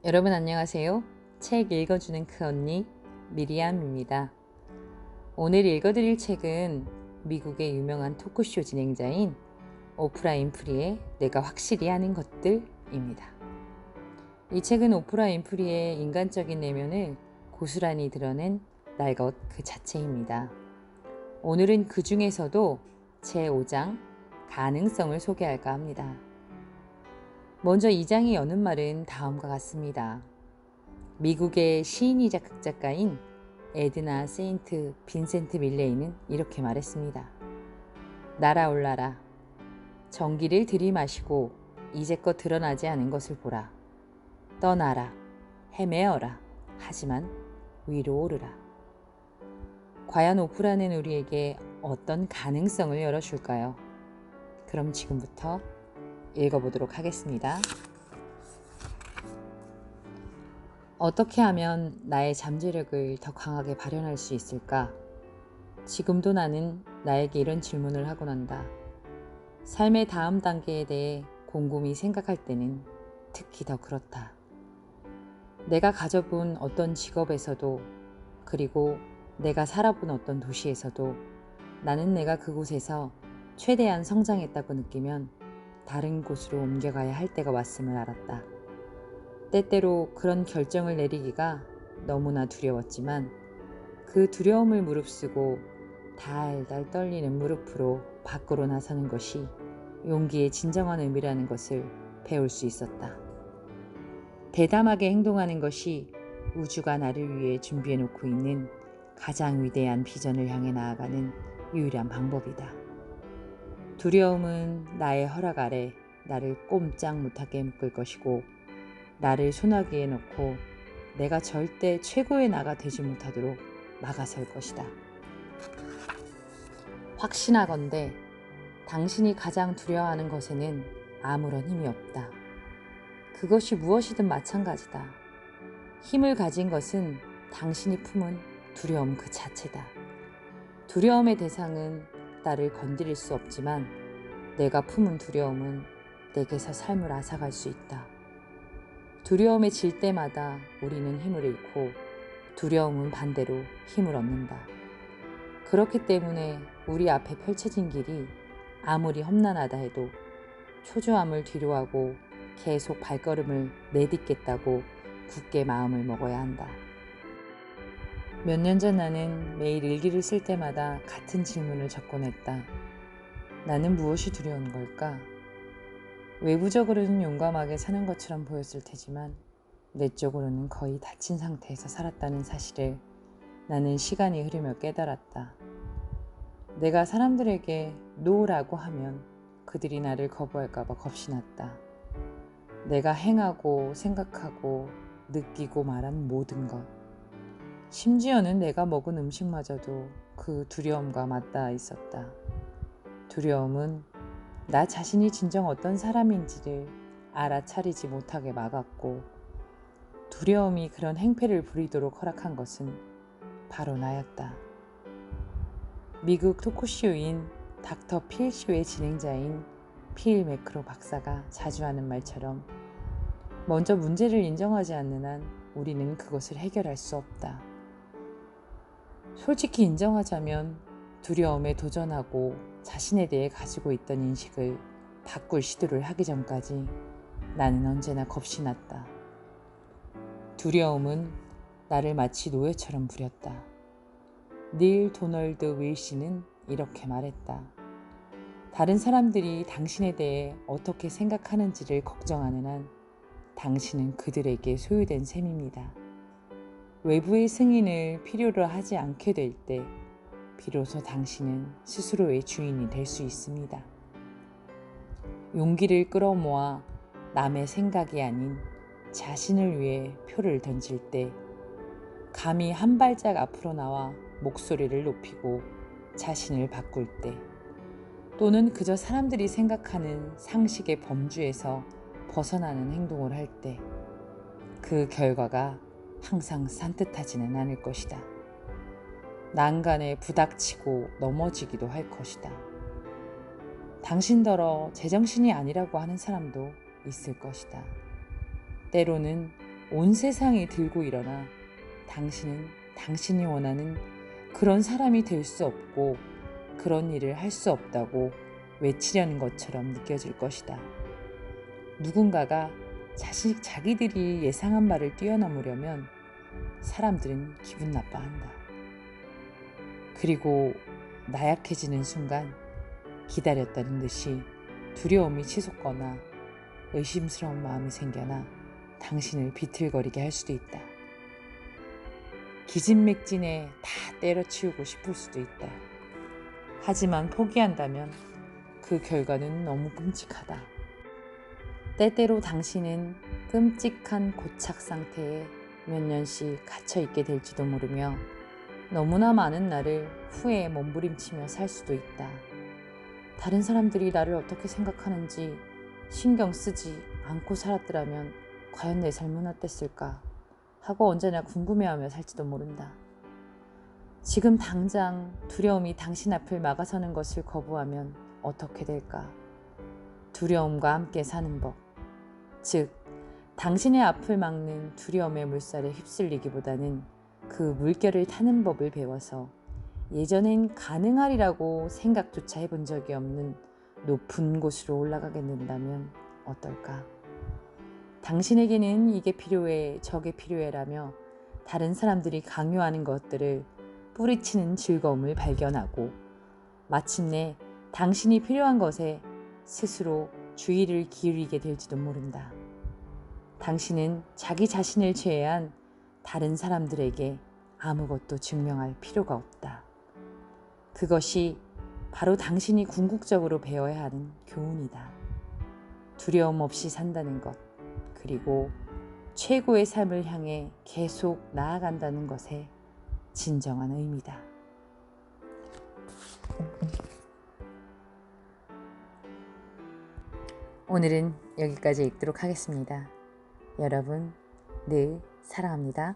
여러분 안녕하세요. 책 읽어주는 그 언니 미리암입니다. 오늘 읽어드릴 책은 미국의 유명한 토크쇼 진행자인 오프라 윈프리의 내가 확실히 아는 것들입니다. 이 책은 오프라 윈프리의 인간적인 내면을 고스란히 드러낸 날 것 그 자체입니다. 오늘은 그 중에서도 제5장 가능성을 소개할까 합니다. 먼저 이 장이 여는 말은 다음과 같습니다. 미국의 시인이자 극작가인 에드나 세인트 빈센트 밀레이는 이렇게 말했습니다. 날아올라라. 전기를 들이마시고 이제껏 드러나지 않은 것을 보라. 떠나라. 헤매어라. 하지만 위로 오르라. 과연 오프라는 우리에게 어떤 가능성을 열어줄까요? 그럼 지금부터 읽어보도록 하겠습니다. 어떻게 하면 나의 잠재력을 더 강하게 발현할 수 있을까? 지금도 나는 나에게 이런 질문을 하곤 한다. 삶의 다음 단계에 대해 곰곰이 생각할 때는 특히 더 그렇다. 내가 가져본 어떤 직업에서도, 그리고 내가 살아본 어떤 도시에서도 나는 내가 그곳에서 최대한 성장했다고 느끼면 다른 곳으로 옮겨가야 할 때가 왔음을 알았다. 때때로 그런 결정을 내리기가 너무나 두려웠지만 그 두려움을 무릅쓰고 달달 떨리는 무릎으로 밖으로 나서는 것이 용기의 진정한 의미라는 것을 배울 수 있었다. 대담하게 행동하는 것이 우주가 나를 위해 준비해놓고 있는 가장 위대한 비전을 향해 나아가는 유일한 방법이다. 두려움은 나의 허락 아래 나를 꼼짝 못하게 묶을 것이고 나를 소나기에 넣고 내가 절대 최고의 나가 되지 못하도록 막아설 것이다. 확신하건대 당신이 가장 두려워하는 것에는 아무런 힘이 없다. 그것이 무엇이든 마찬가지다. 힘을 가진 것은 당신이 품은 두려움 그 자체다. 두려움의 대상은 나를 건드릴 수 없지만 내가 품은 두려움은 내게서 삶을 앗아갈 수 있다. 두려움에 질 때마다 우리는 힘을 잃고 두려움은 반대로 힘을 얻는다. 그렇기 때문에 우리 앞에 펼쳐진 길이 아무리 험난하다 해도 초조함을 뒤로하고 계속 발걸음을 내딛겠다고 굳게 마음을 먹어야 한다. 몇 년 전 나는 매일 일기를 쓸 때마다 같은 질문을 적곤 했다. 나는 무엇이 두려운 걸까? 외부적으로는 용감하게 사는 것처럼 보였을 테지만 내적으로는 거의 다친 상태에서 살았다는 사실을 나는 시간이 흐르며 깨달았다. 내가 사람들에게 노라고 하면 그들이 나를 거부할까봐 겁이 났다. 내가 행하고 생각하고 느끼고 말한 모든 것, 심지어는 내가 먹은 음식마저도 그 두려움과 맞닿아 있었다. 두려움은 나 자신이 진정 어떤 사람인지를 알아차리지 못하게 막았고 두려움이 그런 행패를 부리도록 허락한 것은 바로 나였다. 미국 토크쇼인 닥터 필 쇼의 진행자인 필 매크로 박사가 자주 하는 말처럼 먼저 문제를 인정하지 않는 한 우리는 그것을 해결할 수 없다. 솔직히 인정하자면 두려움에 도전하고 자신에 대해 가지고 있던 인식을 바꿀 시도를 하기 전까지 나는 언제나 겁이 났다. 두려움은 나를 마치 노예처럼 부렸다. 닐 도널드 윌시는 이렇게 말했다. 다른 사람들이 당신에 대해 어떻게 생각하는지를 걱정하는 한 당신은 그들에게 소유된 셈입니다. 외부의 승인을 필요로 하지 않게 될 때 비로소 당신은 스스로의 주인이 될 수 있습니다. 용기를 끌어모아 남의 생각이 아닌 자신을 위해 표를 던질 때 감히 한 발짝 앞으로 나와 목소리를 높이고 자신을 바꿀 때 또는 그저 사람들이 생각하는 상식의 범주에서 벗어나는 행동을 할 때 그 결과가 항상 산뜻하지는 않을 것이다. 난간에 부닥치고 넘어지기도 할 것이다. 당신더러 제정신이 아니라고 하는 사람도 있을 것이다. 때로는 온 세상이 들고 일어나 당신은 당신이 원하는 그런 사람이 될 수 없고 그런 일을 할 수 없다고 외치려는 것처럼 느껴질 것이다. 누군가가 자기들이 예상한 바를 뛰어넘으려면 사람들은 기분 나빠한다. 그리고 나약해지는 순간 기다렸다는 듯이 두려움이 치솟거나 의심스러운 마음이 생겨나 당신을 비틀거리게 할 수도 있다. 기진맥진에 다 때려치우고 싶을 수도 있다. 하지만 포기한다면 그 결과는 너무 끔찍하다. 때때로 당신은 끔찍한 고착 상태에 몇 년씩 갇혀있게 될지도 모르며 너무나 많은 날을 후회에 몸부림치며 살 수도 있다. 다른 사람들이 나를 어떻게 생각하는지 신경 쓰지 않고 살았더라면 과연 내 삶은 어땠을까 하고 언제나 궁금해하며 살지도 모른다. 지금 당장 두려움이 당신 앞을 막아서는 것을 거부하면 어떻게 될까? 두려움과 함께 사는 법, 즉 당신의 앞을 막는 두려움의 물살에 휩쓸리기보다는 그 물결을 타는 법을 배워서 예전엔 가능하리라고 생각조차 해본 적이 없는 높은 곳으로 올라가게 된다면 어떨까? 당신에게는 이게 필요해, 저게 필요해라며 다른 사람들이 강요하는 것들을 뿌리치는 즐거움을 발견하고 마침내 당신이 필요한 것에 스스로 주의를 기울이게 될지도 모른다. 당신은 자기 자신을 제외한 다른 사람들에게 아무것도 증명할 필요가 없다. 그것이 바로 당신이 궁극적으로 배워야 하는 교훈이다. 두려움 없이 산다는 것, 그리고 최고의 삶을 향해 계속 나아간다는 것의 진정한 의미다. 오늘은 여기까지 읽도록 하겠습니다. 여러분, 늘 사랑합니다.